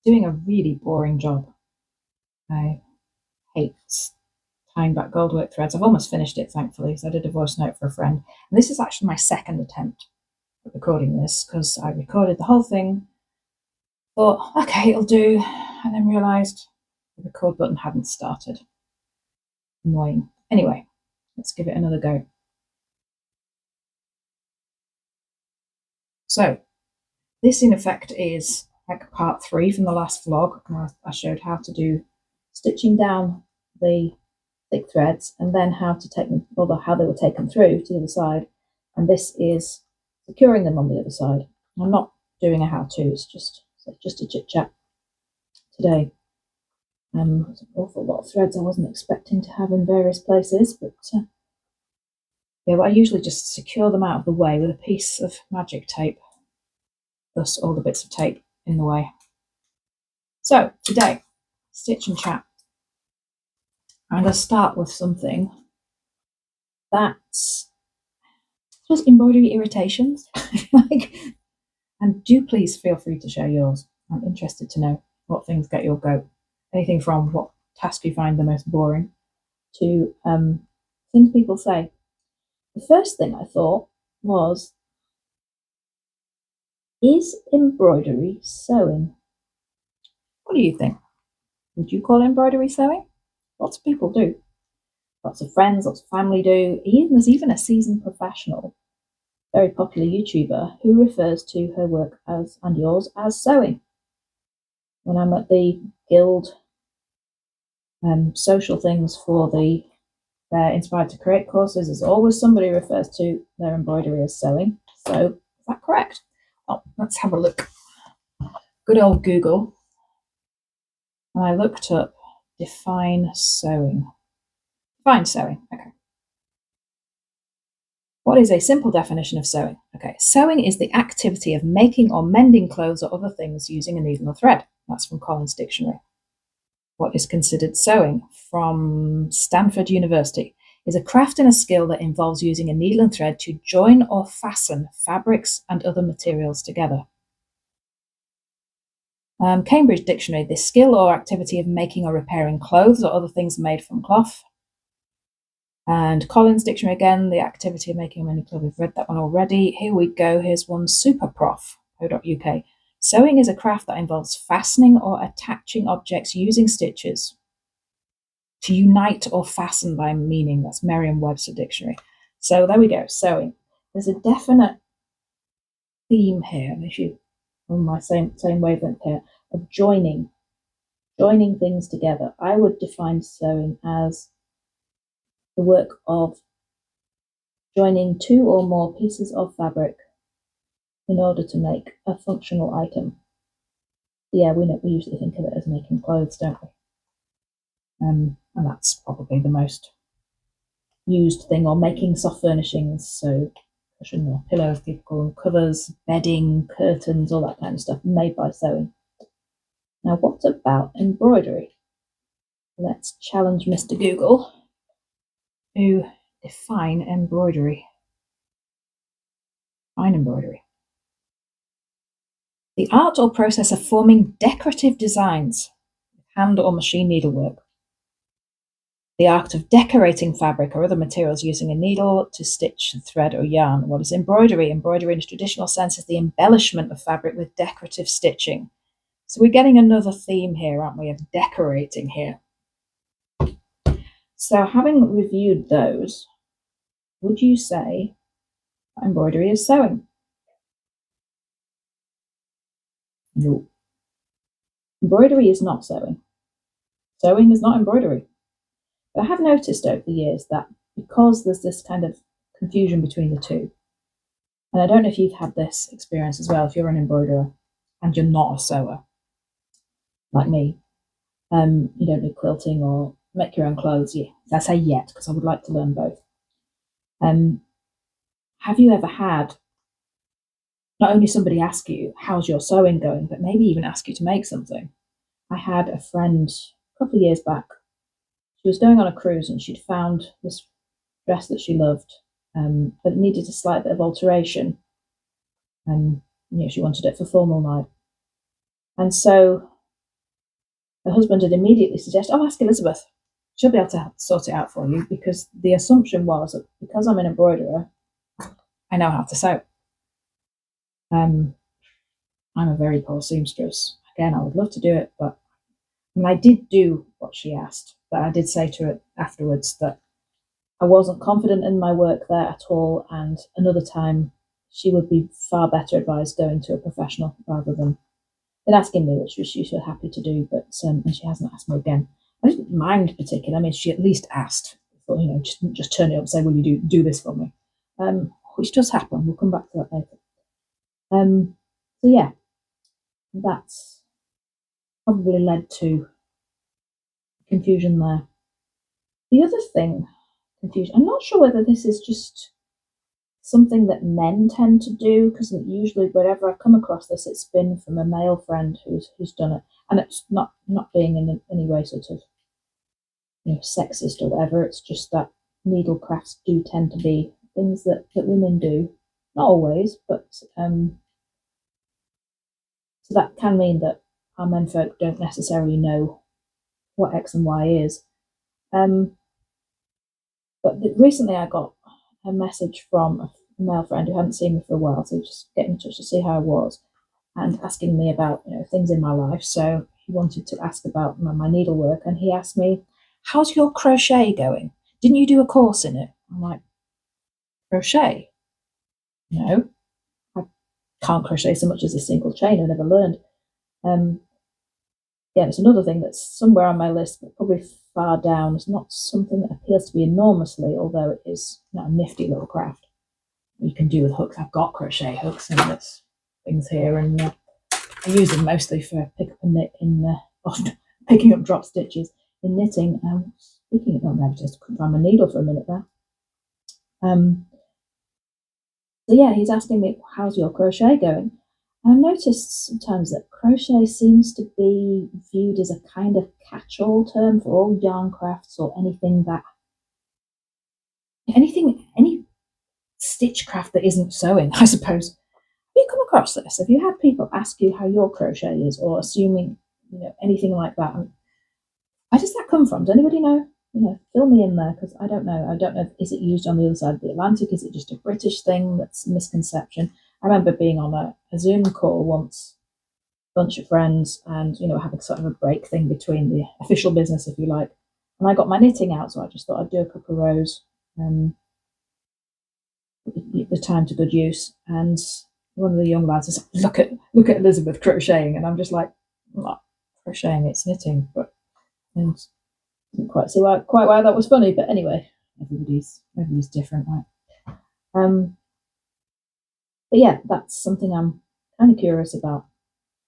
doing a really boring job. I hate tying back goldwork threads. I've almost finished it, thankfully, so I did a voice note for a friend. And this is actually my second attempt at recording this, because I recorded the whole thing, thought, okay, it'll do, and then realised the record button hadn't started. Annoying. Anyway, let's give it another go. So, this in effect is like part 3 from the last vlog. I showed how to do stitching down the thick threads and then how to take them, or how they were taken through to the other side. And this is securing them on the other side. I'm not doing a how-to, it's just a chit-chat today. There's an awful lot of threads I wasn't expecting to have in various places, but yeah, well, I usually just secure them out of the way with a piece of magic tape, thus all the bits of tape in the way. So today, stitch and chat. I'm going to start with something that's just embroidery irritations. And do please feel free to share yours. I'm interested to know what things get your goat. Anything from what task you find the most boring to things people say. The first thing I thought was, is embroidery sewing? What do you think? Would you call embroidery sewing? Lots of people do. Lots of friends, lots of family do. There's even a seasoned professional, very popular YouTuber, who refers to her work as, and yours, as sewing. When I'm at the guild social things for their Inspired to Create courses, there's always somebody who refers to their embroidery as sewing. So is that correct? Oh, let's have a look. Good old Google. And I looked up define sewing. Define sewing, okay. What is a simple definition of sewing? Okay, sewing is the activity of making or mending clothes or other things using a needle or thread. That's from Collins Dictionary. What is considered sewing? From Stanford University. Is a craft and a skill that involves using a needle and thread to join or fasten fabrics and other materials together. Cambridge Dictionary, the skill or activity of making or repairing clothes or other things made from cloth. And Collins Dictionary again, the activity of making or mending clothes. We've read that one already. Here we go. Here's one, superprof.co.uk. Sewing is a craft that involves fastening or attaching objects using stitches. To unite or fasten by meaning. That's Merriam-Webster Dictionary. So there we go, sewing. There's a definite theme here, and if you on my same wavelength here, of joining things together. I would define sewing as the work of joining 2 or more pieces of fabric in order to make a functional item. Yeah, we usually think of it as making clothes, don't we? And that's probably the most used thing, or making soft furnishings, so cushion or pillows, people call them, covers, bedding, curtains, all that kind of stuff, made by sewing. Now, what about embroidery? Let's challenge Mr. Google to define embroidery. Define embroidery. The art or process of forming decorative designs with hand or machine needlework. The art of decorating fabric or other materials using a needle to stitch thread or yarn. What is embroidery? Embroidery in a traditional sense is the embellishment of fabric with decorative stitching. So we're getting another theme here, aren't we, of decorating here. So having reviewed those, would you say embroidery is sewing? No. Embroidery is not sewing. Sewing is not embroidery. But I have noticed over the years that because there's this kind of confusion between the two, and I don't know if you've had this experience as well, if you're an embroiderer and you're not a sewer, like me, you don't do quilting or make your own clothes. Yeah, I say yet, because I would like to learn both. Have you ever had not only somebody ask you, how's your sewing going, but maybe even ask you to make something? I had a friend a couple of years back. She was going on a cruise and she'd found this dress that she loved, but it needed a slight bit of alteration. And she wanted it for formal night. And so her husband had immediately suggested, "Oh, ask Elizabeth. She'll be able to sort it out for you," because the assumption was that because I'm an embroiderer, I know how to sew. I'm a very poor seamstress. Again, I would love to do it, but I did do what she asked. But I did say to her afterwards that I wasn't confident in my work there at all, and another time she would be far better advised going to a professional rather than asking me, which she was happy to do. But and she hasn't asked me again. I didn't mind particularly. I mean, she at least asked. Thought, just turn it up and say, "Will you do this for me?" Which does happen. We'll come back to that later. So yeah, that's probably led to confusion there. The other thing, confusion. I'm not sure whether this is just something that men tend to do, because usually wherever I've come across this, it's been from a male friend who's done it, and it's not being in any way sort of sexist or whatever. It's just that needle crafts do tend to be things that women do, not always, but so that can mean that our menfolk don't necessarily know what X and Y is. But recently I got a message from a male friend who hadn't seen me for a while, so just getting in touch to see how I was and asking me about things in my life. So he wanted to ask about my needlework, and he asked me, "How's your crochet going? Didn't you do a course in it?" I'm like, "Crochet? No, I can't crochet so much as a single chain. I never learned." Yeah, it's another thing that's somewhere on my list, but probably far down. It's not something that appeals to me enormously, although it is a nifty little craft you can do with hooks. I've got crochet hooks and there's things here, and I use them mostly for pick up and knit picking up drop stitches in knitting. Speaking of, I just couldn't find my needle for a minute there. So yeah, he's asking me, "How's your crochet going?" I've noticed sometimes that crochet seems to be viewed as a kind of catch-all term for all yarn crafts or any stitchcraft that isn't sewing, I suppose. Have you come across this? Have you had people ask you how your crochet is, or assuming anything like that? And where does that come from? Does anybody know? Fill me in there, because I don't know. I don't know. Is it used on the other side of the Atlantic? Is it just a British thing that's a misconception? I remember being on a Zoom call once, a bunch of friends, and having sort of a break thing between the official business, if you like. And I got my knitting out, so I just thought I'd do a couple of rows, the time to good use. And one of the young lads says, look at Elizabeth crocheting," and I'm just like, "I'm not crocheting, it's knitting." But and didn't quite see why that was funny, but anyway, everybody's different, right? But yeah, that's something I'm kind of curious about.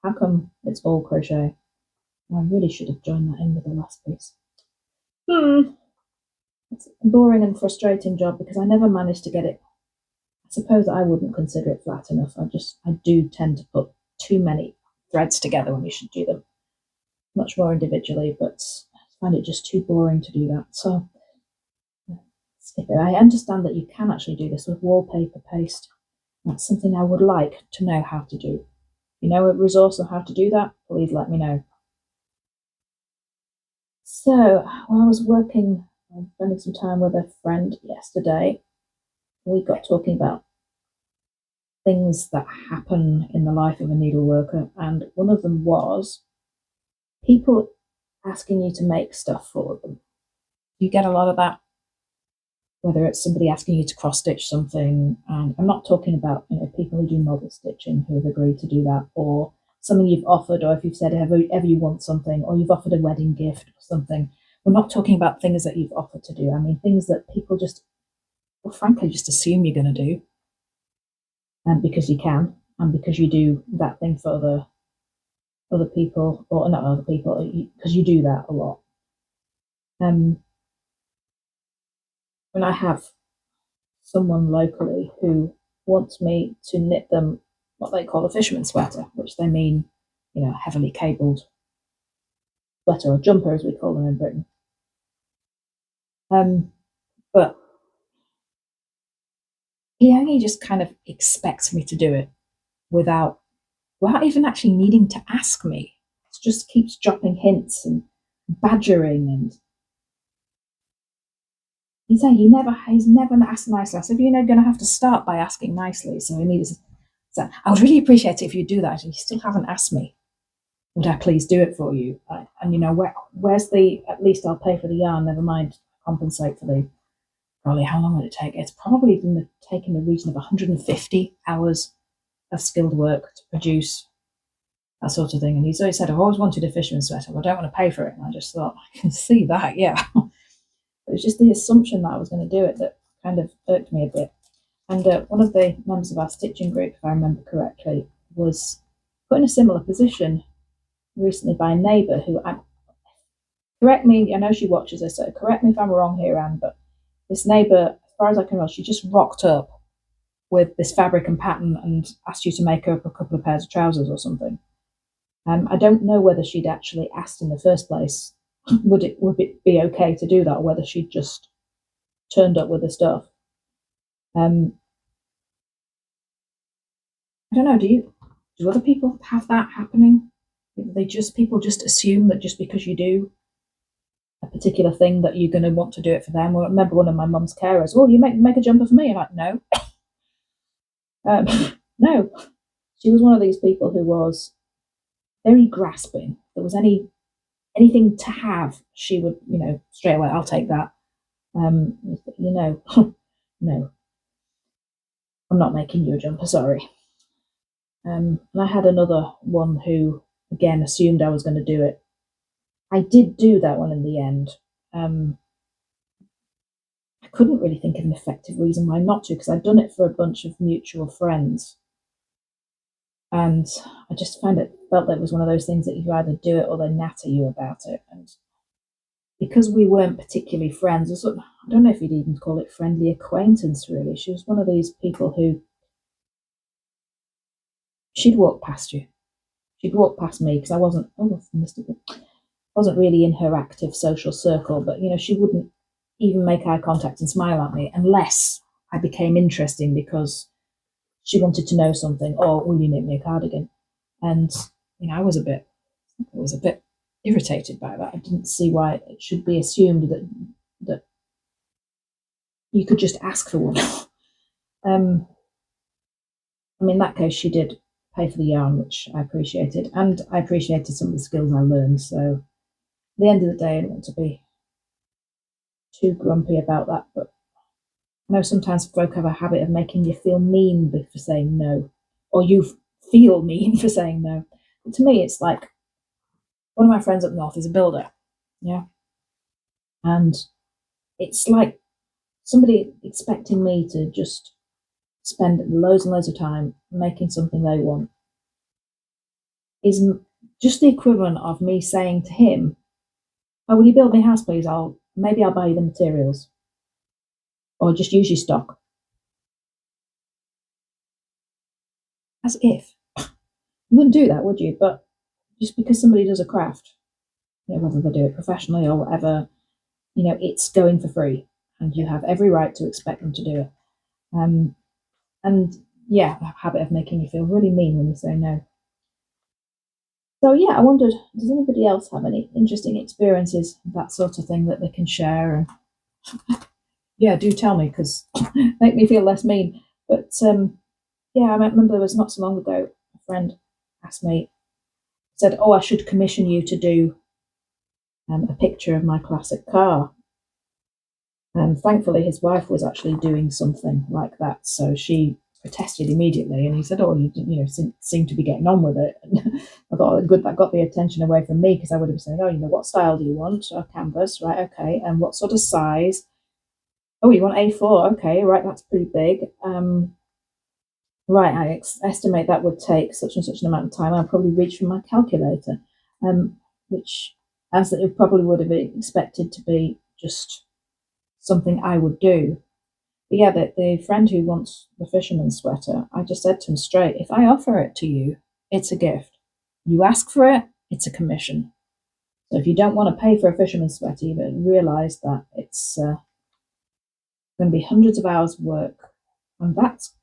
How come it's all crochet? I really should have joined that in with the last piece. It's a boring and frustrating job because I never managed to get it. I suppose I wouldn't consider it flat enough. I do tend to put too many threads together when you should do them much more individually, but I find it just too boring to do that. So skip it. I understand that you can actually do this with wallpaper paste. That's something I would like to know how to do. If you know a resource on how to do that, please let me know. So when I was spending some time with a friend yesterday, we got talking about things that happen in the life of a needleworker, and one of them was people asking you to make stuff for them. You get a lot of that, whether it's somebody asking you to cross stitch something, and I'm not talking about people who do model stitching who have agreed to do that, or something you've offered, or if you've said ever you want something, or you've offered a wedding gift or something. We're not talking about things that you've offered to do. I mean things that people just, well, frankly, just assume you're going to do, and because you can, and because you do that thing for other people, or not other people, because you do that a lot. When I have someone locally who wants me to knit them what they call a fisherman's sweater, which they mean, heavily cabled sweater, or jumper as we call them in Britain. But he only just kind of expects me to do it without even actually needing to ask me. It's just keeps dropping hints and badgering, and he's never asked nicely. I said, you're going to have to start by asking nicely. So he needs. So I would really appreciate it if you do that. And you still haven't asked me. Would I please do it for you? And where's the? At least I'll pay for the yarn. Never mind compensate for the. Probably how long would it take? It's probably been taking the region of 150 hours of skilled work to produce that sort of thing. And he's always said, I've always wanted a fisherman's sweater, but I don't want to pay for it. And I just thought, I can see that, yeah. It was just the assumption that I was going to do it that kind of irked me a bit. And one of the members of our stitching group, if I remember correctly, was put in a similar position recently by a neighbour who, correct me, I know she watches this, so correct me if I'm wrong here, Anne, but this neighbour, as far as I can remember, she just rocked up with this fabric and pattern and asked you to make up a couple of pairs of trousers or something. I don't know whether she'd actually asked in the first place, would it be okay to do that, or whether she'd just turned up with the stuff. I don't know. Do other people have that happening? People just assume that just because you do a particular thing that you're going to want to do it for them. Well, I remember one of my mum's carers. Oh, you make a jumper for me? I'm like, no, no. She was one of these people who was very grasping. If there was anything to have, she would, straight away, I'll take that. No, I'm not making you a jumper, sorry. And I had another one who, again, assumed I was going to do it. I did do that one in the end. I couldn't really think of an effective reason why not to, because I'd done it for a bunch of mutual friends. And I just felt that it was one of those things that you either do it or they natter you about it. And because we weren't particularly friends, I don't know if you'd even call it friendly acquaintance, really. She was one of these people who, she'd walk past you. She'd walk past me because I wasn't really in her active social circle, but she wouldn't even make eye contact and smile at me unless I became interesting because she wanted to know something, or will you knit me a cardigan? And I was a bit irritated by that. I didn't see why it should be assumed that you could just ask for one. In that case, she did pay for the yarn, which I appreciated, and I appreciated some of the skills I learned. So at the end of the day, I don't want to be too grumpy about that, but I know sometimes folk have a habit of making you feel mean for saying no, or you feel mean for saying no. But to me, it's like one of my friends up north is a builder, yeah, and it's like somebody expecting me to just spend loads and loads of time making something they want is just the equivalent of me saying to him, "Oh, will you build me a house, please? Maybe I'll buy you the materials, or just use your stock." As if you wouldn't do that, would you? But just because somebody does a craft, whether they do it professionally or whatever, it's going for free, and you have every right to expect them to do it. And yeah, the habit of making you feel really mean when you say no. So yeah, I wondered, does anybody else have any interesting experiences, that sort of thing that they can share? And yeah, do tell me, because make me feel less mean. But yeah, I remember there was not so long ago, a friend asked me, said, "Oh, I should commission you to do a picture of my classic car." And thankfully, his wife was actually doing something like that, so she protested immediately. And he said, "Oh, you seem to be getting on with it." And I thought, good, that got the attention away from me, because I would have said, "Oh, what style do you want? A canvas, right? Okay, and what sort of size? Oh, you want A4? Okay, right, that's pretty big. Right, I estimate that would take such and such an amount of time. I'll probably reach for my calculator," which, as it probably would have been expected to be just something I would do. But yeah, the friend who wants the fisherman's sweater, I just said to him straight, if I offer it to you, it's a gift. You ask for it, it's a commission. So if you don't want to pay for a fisherman's sweater, you better realise that it's going to be hundreds of hours of work, and that's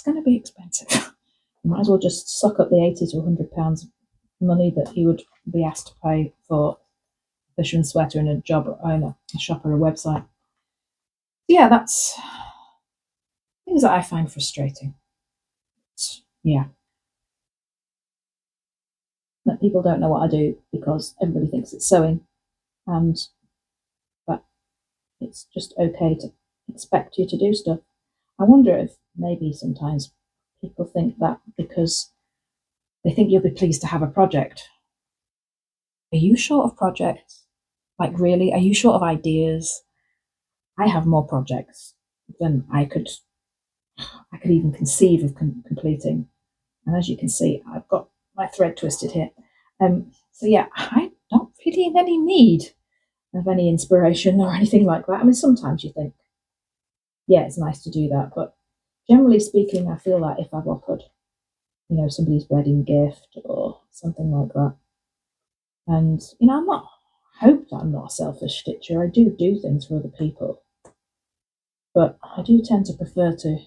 going to be expensive. You might as well just suck up the £80 to £100 money that he would be asked to pay for a fisherman's sweater in a job owner, a shop or a website. Yeah, that's things that I find frustrating. Yeah, that people don't know what I do because everybody thinks it's sewing, and that it's just okay to expect you to do stuff. I wonder if maybe sometimes people think that because they think you'll be pleased to have a project. Are you short of projects? Like, really? Are you short of ideas? I have more projects than I could even conceive of completing. And as you can see, I've got my thread twisted here. So yeah, I don't really in any need of any inspiration or anything like that. I mean, sometimes you think, yeah, it's nice to do that, but generally speaking, I feel like if I've offered, somebody's wedding gift or something like that, and I hope that I'm not a selfish stitcher. I do things for other people, but I do tend to prefer to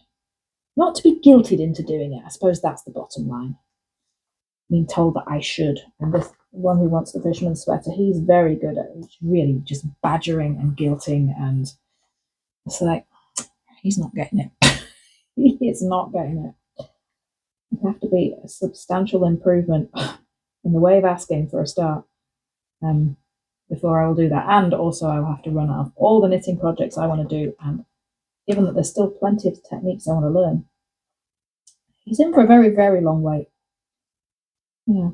not to be guilted into doing it. I suppose that's the bottom line. Being told that I should. And this one who wants the fisherman's sweater, he's very good at really just badgering and guilting, and it's like he's not getting it. He is not getting it. It'd have to be a substantial improvement in the way of asking for a start, before I will do that. And also I will have to run out of all the knitting projects I want to do, and given that there's still plenty of techniques I want to learn, he's in for a very, very long wait. Yeah.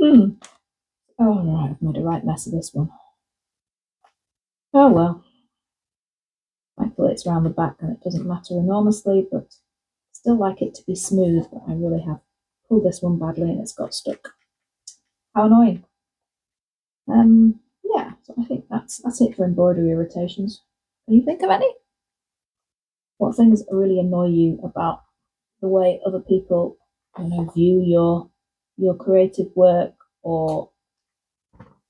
Mm. Oh, right, I've made a right mess of this one. Oh well. Thankfully it's round the back and it doesn't matter enormously, but I still like it to be smooth, but I really have pulled this one badly and it's got stuck. How annoying. Yeah, so I think that's it for embroidery irritations. Can you think of any? What things really annoy you about the way other people, view your creative work, or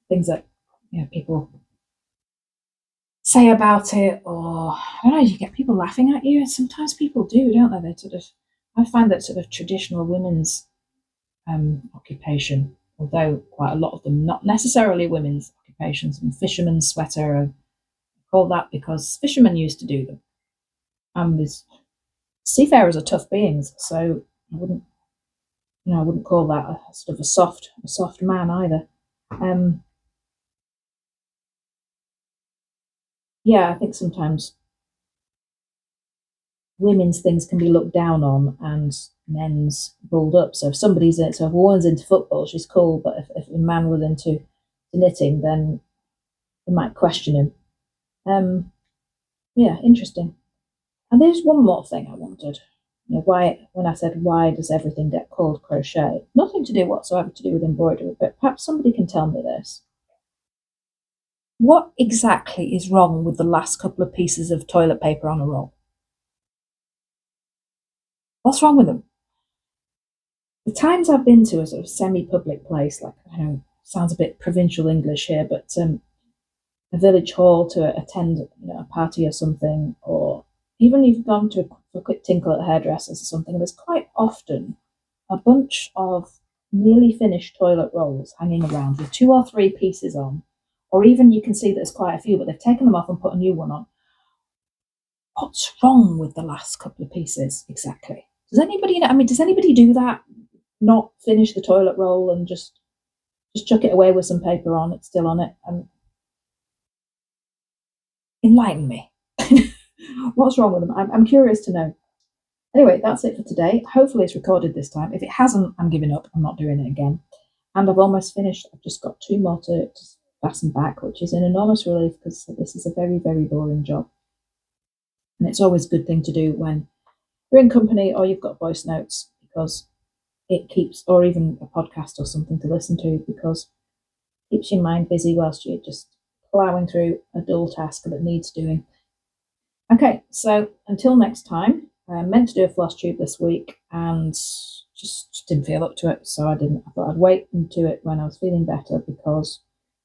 things that people say about it, or I don't know, you get people laughing at you. Sometimes people do, don't they? They sort of, I find that sort of traditional women's occupation, although quite a lot of them not necessarily women's occupations, and fisherman's sweater are called that because fishermen used to do them. These seafarers are tough beings, so I wouldn't call that a sort of a soft man either. Um, yeah, I think sometimes women's things can be looked down on and men's pulled up. So if a woman's into football, she's cool, but if a man was into knitting, then they might question him. Yeah, interesting. And there's one more thing I wondered. Why, when I said why does everything get called crochet? Nothing to do whatsoever to do with embroidery, but perhaps somebody can tell me this. What exactly is wrong with the last couple of pieces of toilet paper on a roll? What's wrong with them? The times I've been to a sort of semi-public place, like, I know, sounds a bit provincial English here, but a village hall to attend, a party or something, or even you've gone to a quick tinkle at hairdressers or something, there's quite often a bunch of nearly finished toilet rolls hanging around with 2 or 3 pieces on, or even you can see there's quite a few, but they've taken them off and put a new one on. What's wrong with the last couple of pieces exactly? Does anybody know? I mean, does anybody do that? Not finish the toilet roll and just chuck it away with some paper on it, still on it, and enlighten me. What's wrong with them? I'm curious to know. Anyway, that's it for today. Hopefully it's recorded this time. If it hasn't, I'm giving up. I'm not doing it again. And I've almost finished. I've just got 2 more to fasten back, which is an enormous relief because this is a very, very boring job. And it's always a good thing to do when you're in company or you've got voice notes, because it keeps, or even a podcast or something to listen to, because it keeps your mind busy whilst you're just ploughing through a dull task that needs doing. Okay, so until next time, I meant to do a floss tube this week and just didn't feel up to it, so I didn't. I thought I'd wait and do it when I was feeling better because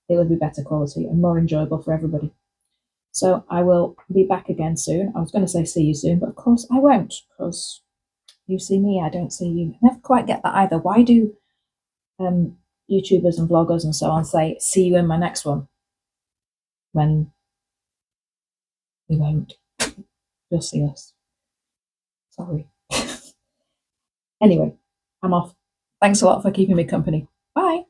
it would be better quality and more enjoyable for everybody. So I will be back again soon. I was going to say see you soon, but of course I won't, because you see me, I don't see you. I never quite get that either. Why do YouTubers and vloggers and so on say, see you in my next one, when we won't. You'll see us. Sorry. Anyway, I'm off. Thanks a lot for keeping me company. Bye.